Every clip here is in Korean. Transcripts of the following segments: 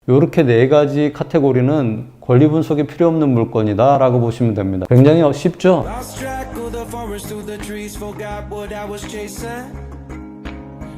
이렇게 네 가지 카테고리는 권리 분석이 필요 없는 물건이다 라고 보시면 됩니다. 굉장히 쉽죠? Lost track of the forest through the trees, forgot what I was chasing.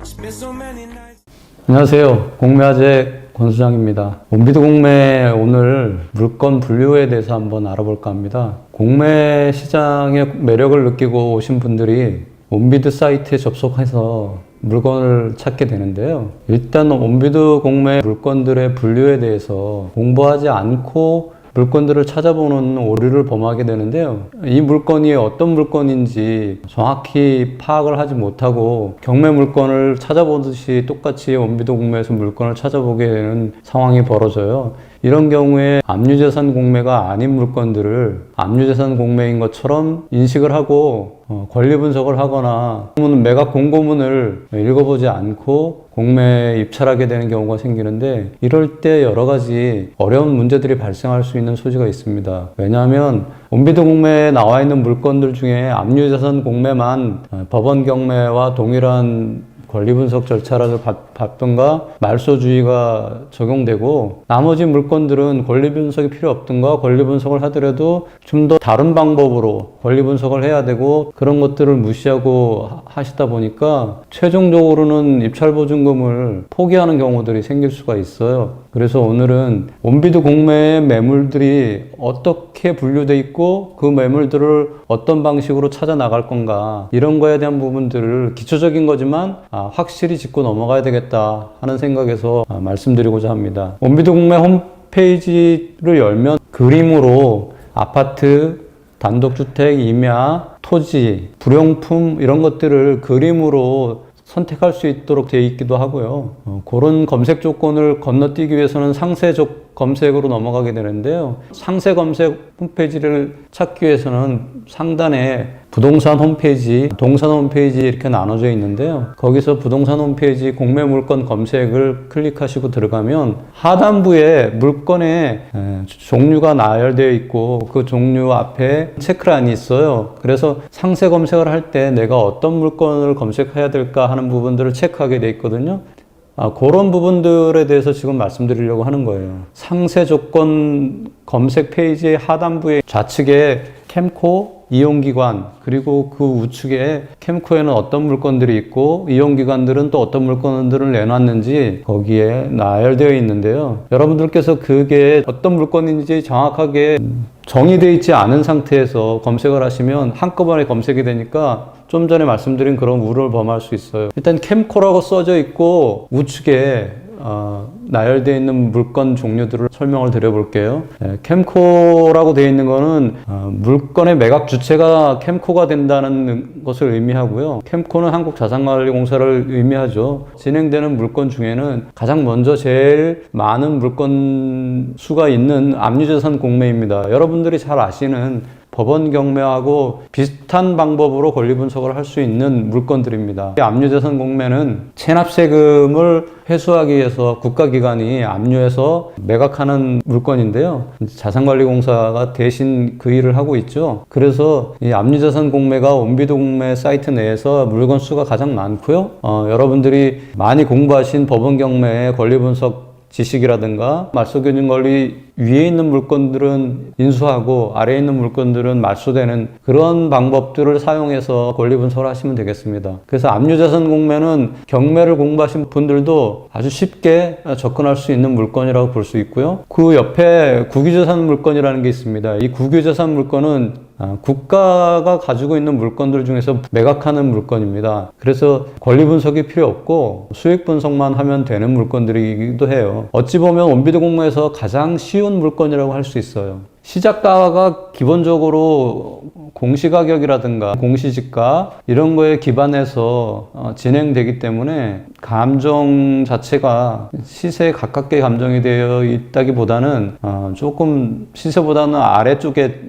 Spent so many nights. 안녕하세요. 공매화재 권수장입니다. 원비드 공매 오늘 물건 분류에 대해서 한번 알아볼까 합니다. 공매 시장의 매력을 느끼고 오신 분들이 원비드 사이트에 접속해서 물건을 찾게 되는데요. 일단 원비드 공매 물건들의 분류에 대해서 공부하지 않고 물건들을 찾아보는 오류를 범하게 되는데요. 이 물건이 어떤 물건인지 정확히 파악을 하지 못하고 경매 물건을 찾아보듯이 똑같이 원비드 공매에서 물건을 찾아보게 되는 상황이 벌어져요. 이런 경우에 압류재산 공매가 아닌 물건들을 압류재산 공매인 것처럼 인식을 하고 권리 분석을 하거나 매각 공고문을 읽어보지 않고 공매에 입찰하게 되는 경우가 생기는데, 이럴 때 여러 가지 어려운 문제들이 발생할 수 있는 소지가 있습니다. 왜냐하면 원비드 공매에 나와 있는 물건들 중에 압류재산 공매만 법원 경매와 동일한 권리 분석 절차를 밟든가 말소주의가 적용되고, 나머지 물건들은 권리 분석이 필요 없든가 권리 분석을 하더라도 좀 더 다른 방법으로 권리 분석을 해야 되고, 그런 것들을 무시하고 하시다 보니까 최종적으로는 입찰보증금을 포기하는 경우들이 생길 수가 있어요. 그래서 오늘은 원비드 공매의 매물들이 어떻게 분류되어 있고 그 매물들을 어떤 방식으로 찾아 나갈 건가, 이런 거에 대한 부분들을 기초적인 거지만 확실히 짚고 넘어가야 되겠다 하는 생각에서 말씀드리고자 합니다. 원비드 공매 홈페이지를 열면 그림으로 아파트, 단독주택, 임야, 토지, 불용품 이런 것들을 그림으로 선택할 수 있도록 되어 있기도 하고요. 그런 검색 조건을 건너뛰기 위해서는 상세 검색으로 넘어가게 되는데요. 상세 검색 홈페이지를 찾기 위해서는 상단에 부동산 홈페이지, 동산 홈페이지 이렇게 나눠져 있는데요. 거기서 부동산 홈페이지 공매 물건 검색을 클릭하시고 들어가면 하단부에 물건의 종류가 나열되어 있고 그 종류 앞에 체크란이 있어요. 그래서 상세 검색을 할 때 내가 어떤 물건을 검색해야 될까 하는 부분들을 체크하게 되어 있거든요. 그런 부분들에 대해서 지금 말씀드리려고 하는 거예요. 상세 조건 검색 페이지의 하단부에 좌측에 캠코, 이용기관, 그리고 그 우측에 캠코에는 어떤 물건들이 있고 이용기관들은 또 어떤 물건들을 내놨는지 거기에 나열되어 있는데요. 여러분들께서 그게 어떤 물건인지 정확하게 정의되어 있지 않은 상태에서 검색을 하시면 한꺼번에 검색이 되니까 좀 전에 말씀드린 그런 우려를 범할 수 있어요. 일단 캠코라고 써져 있고 우측에 나열되어 있는 물건 종류들을 설명을 드려볼게요. 캠코라고 되어 있는 거는 물건의 매각 주체가 캠코가 된다는 것을 의미하고요. 캠코는 한국자산관리공사를 의미하죠. 진행되는 물건 중에는 가장 먼저 제일 많은 물건 수가 있는 압류재산 공매입니다. 여러분들이 잘 아시는 법원 경매하고 비슷한 방법으로 권리 분석을 할 수 있는 물건들입니다. 압류재산 공매는 체납세금을 회수하기 위해서 국가기관이 압류해서 매각하는 물건인데요. 자산관리공사가 대신 그 일을 하고 있죠. 그래서 이 압류재산 공매가 원비드 공매 사이트 내에서 물건 수가 가장 많고요. 여러분들이 많이 공부하신 법원 경매의 권리 분석 지식이라든가 말소기준 권리 위에 있는 물건들은 인수하고 아래에 있는 물건들은 말소되는 그런 방법들을 사용해서 권리 분석을 하시면 되겠습니다. 그래서 압류재산 공매는 경매를 공부하신 분들도 아주 쉽게 접근할 수 있는 물건이라고 볼 수 있고요. 그 옆에 국유재산 물건이라는 게 있습니다. 이 국유재산 물건은 국가가 가지고 있는 물건들 중에서 매각하는 물건입니다. 그래서 권리 분석이 필요 없고 수익 분석만 하면 되는 물건들이기도 해요. 어찌 보면 원비드 공매에서 가장 쉬운 물건이라고 할 수 있어요. 시작가가 기본적으로 공시가격이라든가 공시지가 이런 거에 기반해서 진행되기 때문에 감정 자체가 시세에 가깝게 감정이 되어 있다기보다는 조금 시세보다는 아래쪽에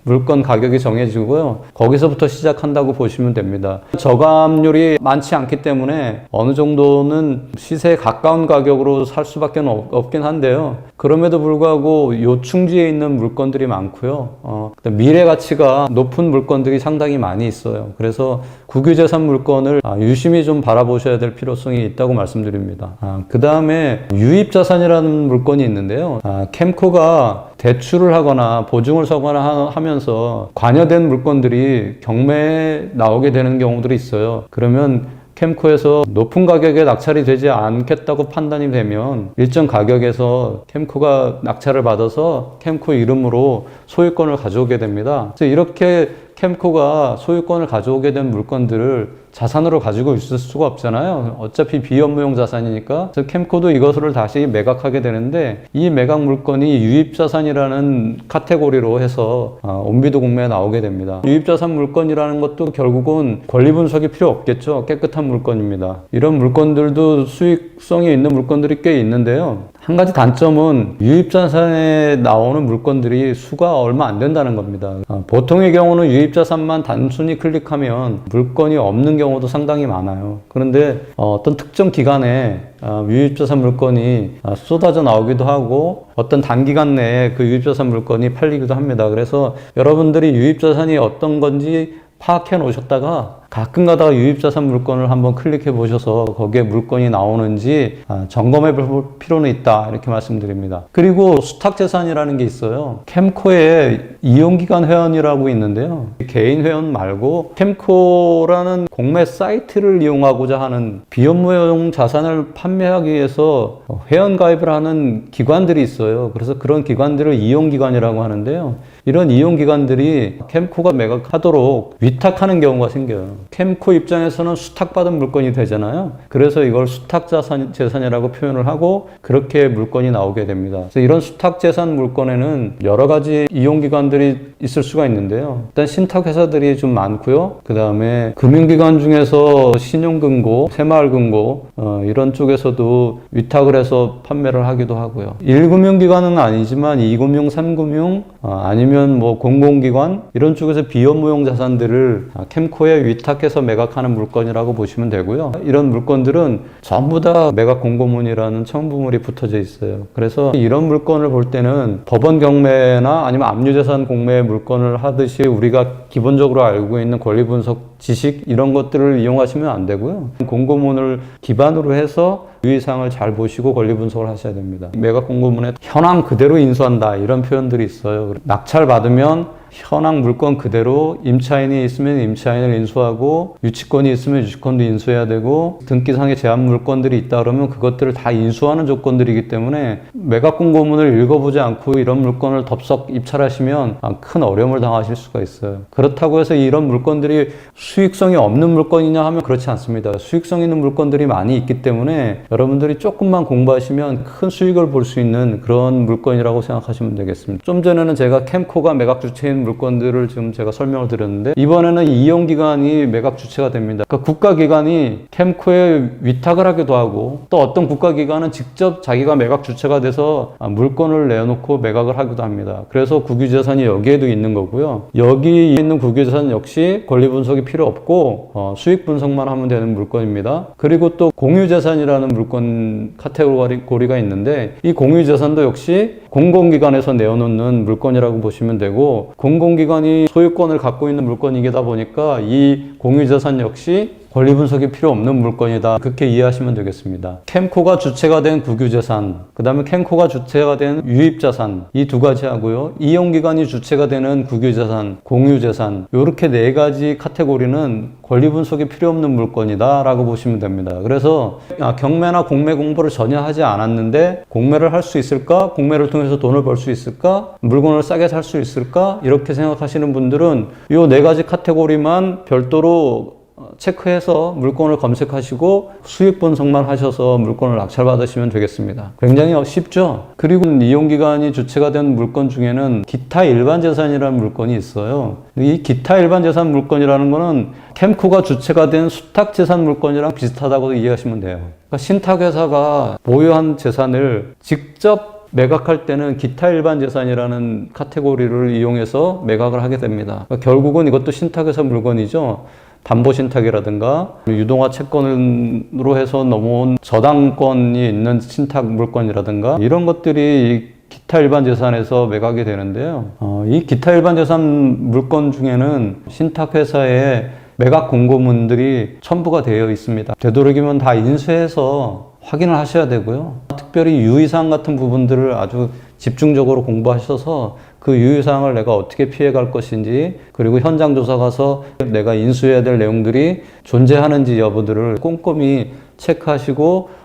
물건 가격이 정해지고요. 거기서부터 시작한다고 보시면 됩니다. 저감률이 많지 않기 때문에 어느 정도는 시세에 가까운 가격으로 살 수밖에 없긴 한데요. 그럼에도 불구하고 요충지에 있는 물건들이 많고요. 그다음 미래 가치가 높은 물건들이 상당히 많이 있어요. 그래서 국유재산 물건을 유심히 좀 바라보셔야 될 필요성이 있다고 말씀드립니다. 그 다음에 유입자산이라는 물건이 있는데요. 캠코가 대출을 하거나 보증을 서거나 하면서 관여된 물건들이 경매에 나오게 되는 경우들이 있어요. 그러면 캠코에서 높은 가격에 낙찰이 되지 않겠다고 판단이 되면 일정 가격에서 캠코가 낙찰을 받아서 캠코 이름으로 소유권을 가져오게 됩니다. 그래서 이렇게 캠코가 소유권을 가져오게 된 물건들을 자산으로 가지고 있을 수가 없잖아요. 어차피 비업무용 자산이니까. 그래서 캠코도 이것을 다시 매각하게 되는데 이 매각 물건이 유입자산이라는 카테고리로 해서 온비도 공매에 나오게 됩니다. 유입자산 물건이라는 것도 결국은 권리 분석이 필요 없겠죠. 깨끗한 물건입니다. 이런 물건들도 수익성이 있는 물건들이 꽤 있는데요. 한 가지 단점은 유입자산에 나오는 물건들이 수가 얼마 안 된다는 겁니다. 보통의 경우는 유입자산만 단순히 클릭하면 물건이 없는 경우도 상당히 많아요. 그런데 어떤 특정 기간에 유입자산 물건이 쏟아져 나오기도 하고 어떤 단기간 내에 그 유입자산 물건이 팔리기도 합니다. 그래서 여러분들이 유입자산이 어떤 건지 파악해 놓으셨다가 가끔 가다가 유입자산 물건을 한번 클릭해 보셔서 거기에 물건이 나오는지 점검해 볼 필요는 있다, 이렇게 말씀드립니다. 그리고 수탁재산이라는 게 있어요. 캠코에 이용기간 회원이라고 있는데요. 개인 회원 말고 캠코라는 공매 사이트를 이용하고자 하는 비업무용 자산을 판매하기 위해서 회원 가입을 하는 기관들이 있어요. 그래서 그런 기관들을 이용기관이라고 하는데요. 이런 이용기관들이 캠코가 매각하도록 위탁하는 경우가 생겨요. 캠코 입장에서는 수탁받은 물건이 되잖아요. 그래서 이걸 수탁재산이라고 표현을 하고 그렇게 물건이 나오게 됩니다. 그래서 이런 수탁재산 물건에는 여러 가지 이용기관들이 있을 수가 있는데요. 일단 신탁회사들이 좀 많고요. 그 다음에 금융기관 중에서 신용금고, 새마을금고 이런 쪽에서도 위탁을 해서 판매를 하기도 하고요. 1금융기관은 아니지만 2금융, 3금융 아니면 뭐 공공기관 이런 쪽에서 비업무용 자산들을 캠코에 위탁해서 매각하는 물건이라고 보시면 되고요. 이런 물건들은 전부 다 매각 공고문이라는 첨부물이 붙어져 있어요. 그래서 이런 물건을 볼 때는 법원 경매나 아니면 압류재산 공매 물건을 하듯이 우리가 기본적으로 알고 있는 권리분석 지식 이런 것들을 이용하시면 안 되고요. 공고문을 기반으로 해서 유의사항을 잘 보시고 권리 분석을 하셔야 됩니다. 매각 공고문에 현황 그대로 인수한다 이런 표현들이 있어요. 낙찰 받으면 현황 물건 그대로 임차인이 있으면 임차인을 인수하고 유치권이 있으면 유치권도 인수해야 되고 등기상의 제한 물건들이 있다 그러면 그것들을 다 인수하는 조건들이기 때문에 매각 공고문을 읽어보지 않고 이런 물건을 덥석 입찰하시면 큰 어려움을 당하실 수가 있어요. 그렇다고 해서 이런 물건들이 수익성이 없는 물건이냐 하면 그렇지 않습니다. 수익성 있는 물건들이 많이 있기 때문에 여러분들이 조금만 공부하시면 큰 수익을 볼 수 있는 그런 물건이라고 생각하시면 되겠습니다. 좀 전에는 제가 캠코가 매각 주체인 물건들을 지금 제가 설명을 드렸는데 이번에는 이용기관이 매각 주체가 됩니다. 그러니까 국가기관이 캠코에 위탁을 하기도 하고 또 어떤 국가기관은 직접 자기가 매각 주체가 돼서 물건을 내놓고 매각을 하기도 합니다. 그래서 국유재산이 여기에도 있는 거고요. 여기 있는 국유재산 역시 권리 분석이 필요 없고 수익 분석만 하면 되는 물건입니다. 그리고 또 공유재산이라는 물건 카테고리가 있는데 이 공유재산도 역시 공공기관에서 내어놓는 물건이라고 보시면 되고 공공기관이 소유권을 갖고 있는 물건이다 보니까 이 공유재산 역시 권리 분석이 필요 없는 물건이다. 그렇게 이해하시면 되겠습니다. 캠코가 주체가 된 국유재산, 그 다음에 캠코가 주체가 된 유입자산 이 두 가지 하고요. 이용기관이 주체가 되는 국유재산, 공유재산 이렇게 네 가지 카테고리는 권리 분석이 필요 없는 물건이다 라고 보시면 됩니다. 그래서 경매나 공매 공부를 전혀 하지 않았는데 공매를 할 수 있을까? 공매를 통해서 돈을 벌 수 있을까? 물건을 싸게 살 수 있을까? 이렇게 생각하시는 분들은 이 네 가지 카테고리만 별도로 체크해서 물건을 검색하시고 수익 분석만 하셔서 물건을 낙찰받으시면 되겠습니다. 굉장히 쉽죠? 그리고 이용기관이 주체가 된 물건 중에는 기타 일반 재산이라는 물건이 있어요. 이 기타 일반 재산 물건이라는 거는 캠코가 주체가 된 수탁재산 물건이랑 비슷하다고 이해하시면 돼요. 그러니까 신탁회사가 보유한 재산을 직접 매각할 때는 기타 일반 재산이라는 카테고리를 이용해서 매각을 하게 됩니다. 그러니까 결국은 이것도 신탁회사 물건이죠. 담보신탁이라든가 유동화 채권으로 해서 넘어온 저당권이 있는 신탁 물건이라든가 이런 것들이 기타 일반 재산에서 매각이 되는데요. 이 기타 일반 재산 물건 중에는 신탁회사의 매각 공고문들이 첨부가 되어 있습니다. 되도록이면 다 인수해서 확인을 하셔야 되고요. 특별히 유의사항 같은 부분들을 아주 집중적으로 공부하셔서 그 유의사항을 내가 어떻게 피해갈 것인지, 그리고 현장 조사 가서 내가 인수해야 될 내용들이 존재하는지 여부들을 꼼꼼히 체크하시고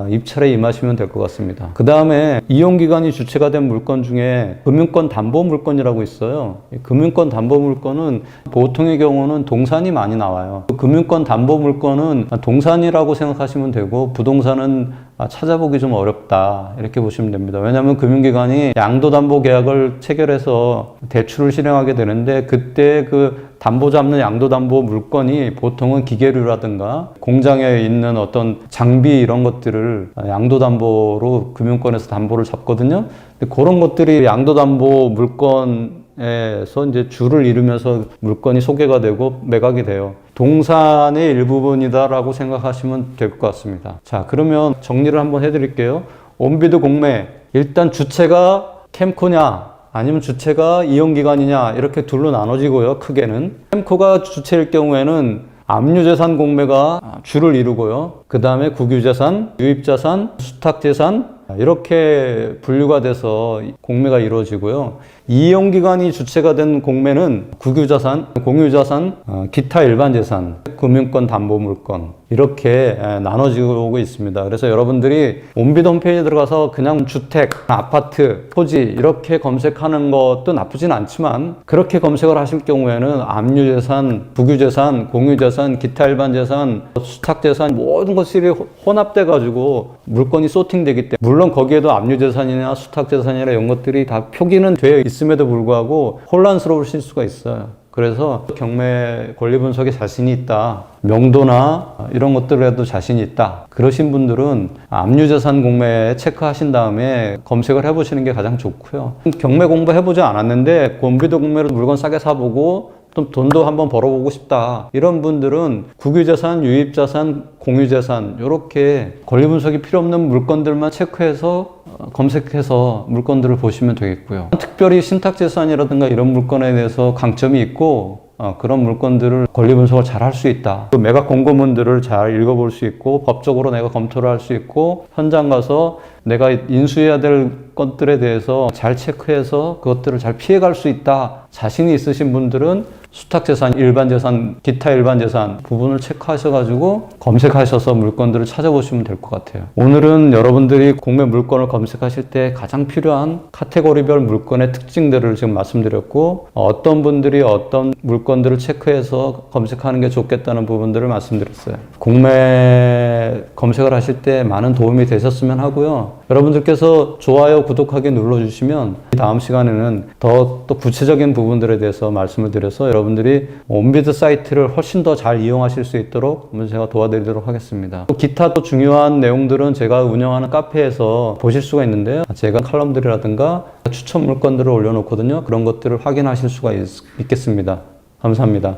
입찰에 임하시면 될 것 같습니다. 그 다음에 이용기관이 주체가 된 물건 중에 금융권 담보 물건이라고 있어요. 금융권 담보 물건은 보통의 경우는 동산이 많이 나와요. 금융권 담보 물건은 동산이라고 생각하시면 되고, 부동산은 찾아보기 좀 어렵다 이렇게 보시면 됩니다. 왜냐하면 금융기관이 양도담보 계약을 체결해서 대출을 실행하게 되는데, 그때 그 담보 잡는 양도담보 물건이 보통은 기계류라든가 공장에 있는 어떤 장비 이런 것들을 양도담보로 금융권에서 담보를 잡거든요. 근데 그런 것들이 양도담보 물건에서 이제 주를 이루면서 물건이 소개가 되고 매각이 돼요. 동산의 일부분이다라고 생각하시면 될 것 같습니다. 자, 그러면 정리를 한번 해드릴게요. 온비드 공매, 일단 주체가 캠코냐 아니면 주체가 이용기관이냐, 이렇게 둘로 나눠지고요. 크게는 캠코가 주체일 경우에는 압류재산 공매가 주를 이루고요. 그 다음에 국유재산, 유입자산, 수탁재산, 이렇게 분류가 돼서 공매가 이루어지고요. 이용기관이 주체가 된 공매는 국유자산, 공유자산, 기타 일반재산, 금융권 담보물건, 이렇게 나눠지고 있습니다. 그래서 여러분들이 온비드 홈페이지에 들어가서 그냥 주택, 아파트, 토지 이렇게 검색하는 것도 나쁘진 않지만, 그렇게 검색을 하실 경우에는 압류재산, 국유재산, 공유재산, 기타 일반재산, 수탁재산 모든 것들이 혼합돼 가지고 물건이 소팅되기 때문에, 물론 거기에도 압류재산이나 수탁재산이나 이런 것들이 다 표기는 되어 있음에도 불구하고 혼란스러우실 수가 있어요. 그래서 경매 권리 분석에 자신이 있다, 명도나 이런 것들에도 자신이 있다, 그러신 분들은 압류재산 공매 체크하신 다음에 검색을 해보시는 게 가장 좋고요. 경매 공부 해보지 않았는데 온비드 공매로 물건 싸게 사보고 또 돈도 한번 벌어보고 싶다, 이런 분들은 국유재산, 유입자산, 공유재산 이렇게 권리 분석이 필요 없는 물건들만 체크해서 검색해서 물건들을 보시면 되겠고요. 특별히 신탁재산이라든가 이런 물건에 대해서 강점이 있고, 그런 물건들을 권리 분석을 잘 할 수 있다. 그 매각 공고문들을 잘 읽어볼 수 있고, 법적으로 내가 검토를 할 수 있고, 현장 가서 내가 인수해야 될 것들에 대해서 잘 체크해서 그것들을 잘 피해갈 수 있다, 자신이 있으신 분들은 수탁재산, 일반재산, 기타 일반재산 부분을 체크하셔가지고 검색하셔서 물건들을 찾아보시면 될 것 같아요. 오늘은 여러분들이 공매 물건을 검색하실 때 가장 필요한 카테고리별 물건의 특징들을 지금 말씀드렸고, 어떤 분들이 어떤 물건들을 체크해서 검색하는 게 좋겠다는 부분들을 말씀드렸어요. 공매 검색을 하실 때 많은 도움이 되셨으면 하고요. 여러분들께서 좋아요, 구독하기 눌러주시면 다음 시간에는 더 또 구체적인 부분들에 대해서 말씀을 드려서 여러분들이 온비드 사이트를 훨씬 더 잘 이용하실 수 있도록 제가 도와드리도록 하겠습니다. 또 기타 또 중요한 내용들은 제가 운영하는 카페에서 보실 수가 있는데요. 제가 칼럼들이라든가 추천 물건들을 올려놓거든요. 그런 것들을 확인하실 수가 있겠습니다. 감사합니다.